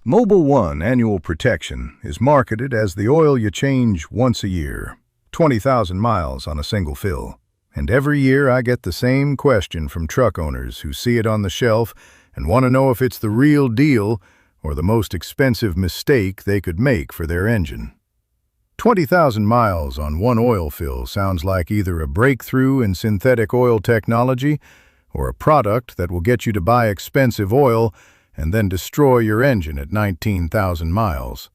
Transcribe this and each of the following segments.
Mobil 1 Annual Protection is marketed as the oil you change once a year, 20,000 miles on a single fill. And every year I get the same question from truck owners who see it on the shelf and want to know if it's the real deal or the most expensive mistake they could make for their engine. 20,000 miles on one oil fill sounds like either a breakthrough in synthetic oil technology or a product that will get you to buy expensive oil and then destroy your engine at 19,000 miles.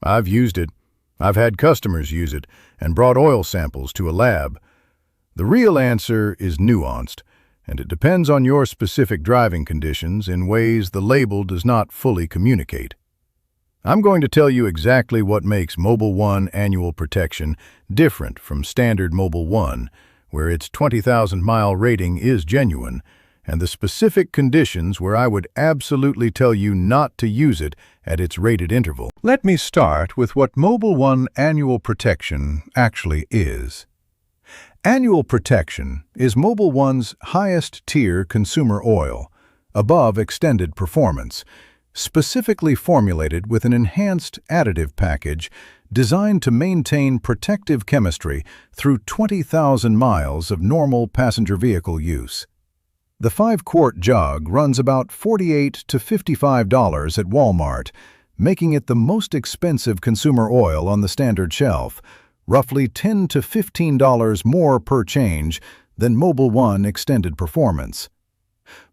I've used it. I've had customers use it and brought oil samples to a lab. The real answer is nuanced, and it depends on your specific driving conditions in ways the label does not fully communicate. I'm going to tell you exactly what makes Mobil 1 Annual Protection different from standard Mobil 1, where its 20,000-mile rating is genuine, and the specific conditions where I would absolutely tell you not to use it at its rated interval. Let me start with what Mobil 1 Annual Protection actually is. Annual Protection is Mobil 1's highest-tier consumer oil, above extended performance, specifically formulated with an enhanced additive package designed to maintain protective chemistry through 20,000 miles of normal passenger vehicle use. The 5-quart jug runs about $48 to $55 at Walmart, making it the most expensive consumer oil on the standard shelf, roughly $10 to $15 more per change than Mobil 1 Extended Performance.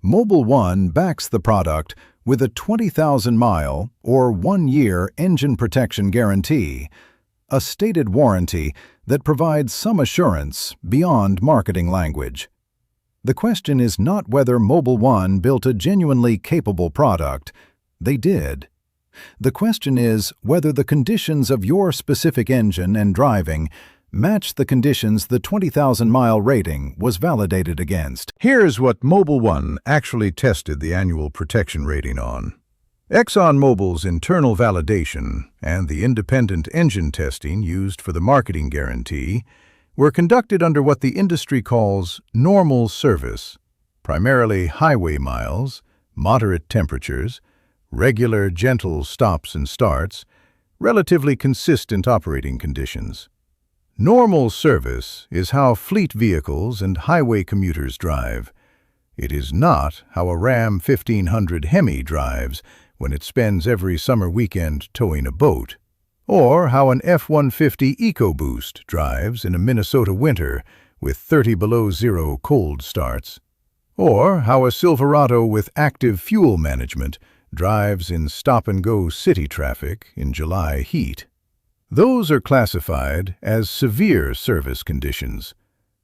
Mobil 1 backs the product with a 20,000-mile or 1-year engine protection guarantee, a stated warranty that provides some assurance beyond marketing language. The question is not whether Mobil 1 built a genuinely capable product. They did. The question is whether the conditions of your specific engine and driving match the conditions the 20,000-mile rating was validated against. Here's what Mobil 1 actually tested the annual protection rating on. ExxonMobil's internal validation and the independent engine testing used for the marketing guarantee were conducted under what the industry calls normal service, primarily highway miles, moderate temperatures, regular gentle stops and starts, relatively consistent operating conditions. Normal service is how fleet vehicles and highway commuters drive. It is not how a Ram 1500 Hemi drives when it spends every summer weekend towing a boat, or how an F-150 EcoBoost drives in a Minnesota winter with 30 below zero cold starts, or how a Silverado with active fuel management drives in stop-and-go city traffic in July heat. Those are classified as severe service conditions,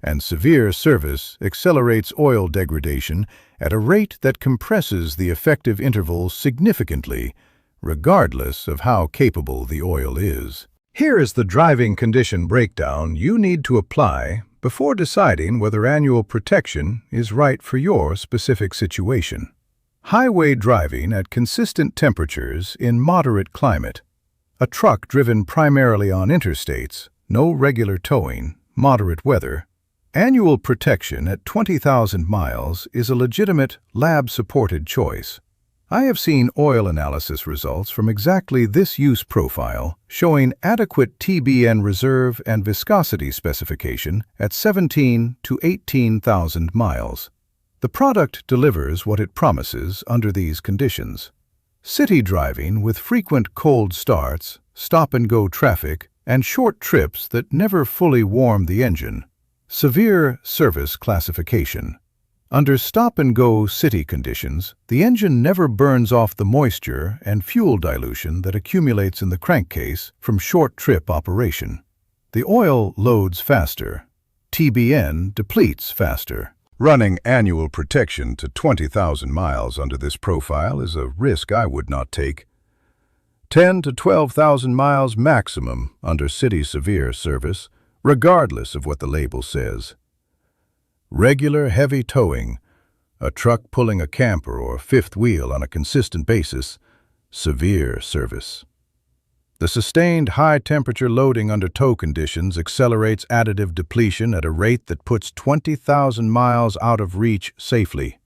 and severe service accelerates oil degradation at a rate that compresses the effective interval significantly, regardless of how capable the oil is. Here is the driving condition breakdown you need to apply before deciding whether annual protection is right for your specific situation. Highway driving at consistent temperatures in moderate climate. A truck driven primarily on interstates, no regular towing, moderate weather. Annual protection at 20,000 miles is a legitimate lab-supported choice. I have seen oil analysis results from exactly this use profile showing adequate TBN reserve and viscosity specification at 17 to 18,000 miles. The product delivers what it promises under these conditions. City driving with frequent cold starts, stop-and-go traffic, and short trips that never fully warm the engine. Severe service classification. Under stop-and-go city conditions, the engine never burns off the moisture and fuel dilution that accumulates in the crankcase from short-trip operation. The oil loads faster. TBN depletes faster. Running annual protection to 20,000 miles under this profile is a risk I would not take. 10 to 12,000 miles maximum under city severe service, regardless of what the label says. Regular heavy towing, a truck pulling a camper or fifth wheel on a consistent basis, severe service. The sustained high-temperature loading under tow conditions accelerates additive depletion at a rate that puts 20,000 miles out of reach safely.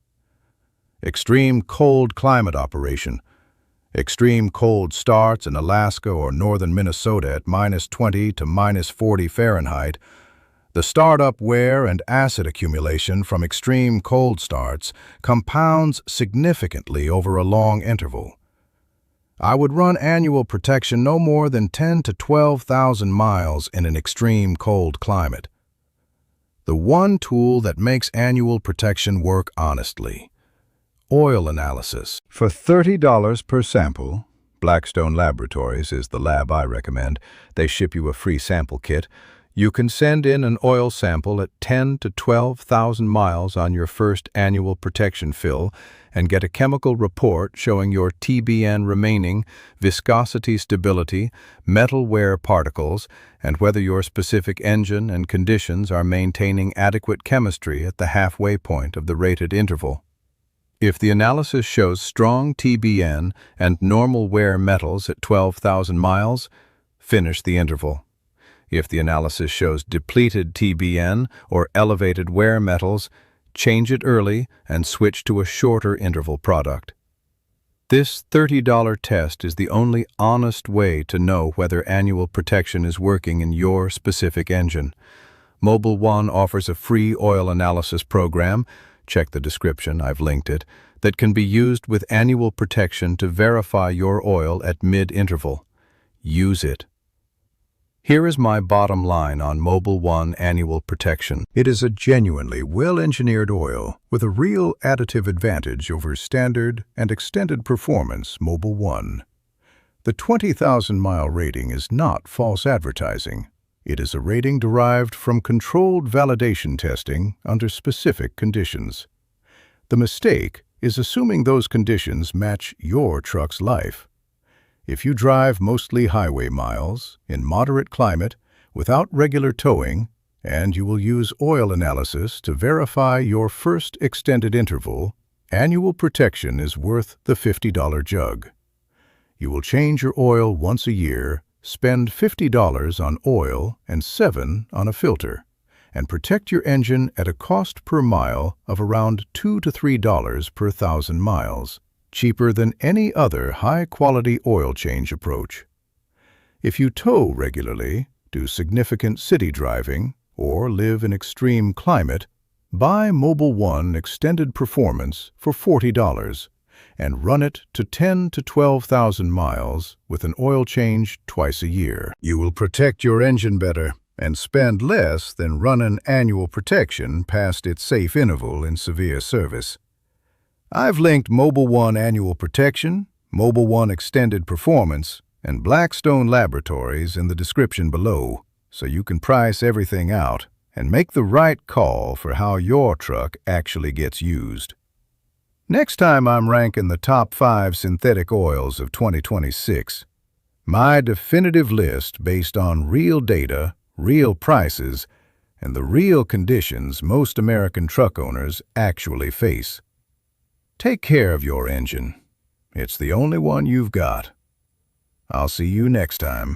Extreme cold climate operation. Extreme cold starts in Alaska or northern Minnesota at -20 to -40 Fahrenheit. The startup wear and acid accumulation from extreme cold starts compounds significantly over a long interval. I would run annual protection no more than 10 to 12,000 miles in an extreme cold climate. The one tool that makes annual protection work honestly. Oil analysis. For $30 per sample, Blackstone Laboratories is the lab I recommend. They ship you a free sample kit. You can send in an oil sample at 10 to 12,000 miles on your first annual protection fill and get a chemical report showing your TBN remaining, viscosity stability, metal wear particles, and whether your specific engine and conditions are maintaining adequate chemistry at the halfway point of the rated interval. If the analysis shows strong TBN and normal wear metals at 12,000 miles, finish the interval. If the analysis shows depleted TBN or elevated wear metals, change it early and switch to a shorter interval product. This $30 test is the only honest way to know whether annual protection is working in your specific engine. Mobil One offers a free oil analysis program, check the description, I've linked it, that can be used with annual protection to verify your oil at mid-interval. Use it. Here is my bottom line on Mobil One annual protection. It is a genuinely well-engineered oil with a real additive advantage over standard and extended performance Mobil One. The 20,000-mile rating is not false advertising. It is a rating derived from controlled validation testing under specific conditions. The mistake is assuming those conditions match your truck's life. If you drive mostly highway miles, in moderate climate, without regular towing, and you will use oil analysis to verify your first extended interval, annual protection is worth the $50 jug. You will change your oil once a year, spend $50 on oil and $7 on a filter, and protect your engine at a cost per mile of around $2 to $3 per 1,000 miles. Cheaper than any other high-quality oil change approach. If you tow regularly, do significant city driving, or live in extreme climate, buy Mobil One Extended Performance for $40 and run it to 10 to 12,000 miles with an oil change twice a year. You will protect your engine better and spend less than running annual protection past its safe interval in severe service. I've linked Mobil One Annual Protection, Mobil One Extended Performance, and Blackstone Laboratories in the description below, so you can price everything out and make the right call for how your truck actually gets used. Next time I'm ranking the top 5 synthetic oils of 2026. My definitive list based on real data, real prices, and the real conditions most American truck owners actually face. Take care of your engine. It's the only one you've got. I'll see you next time.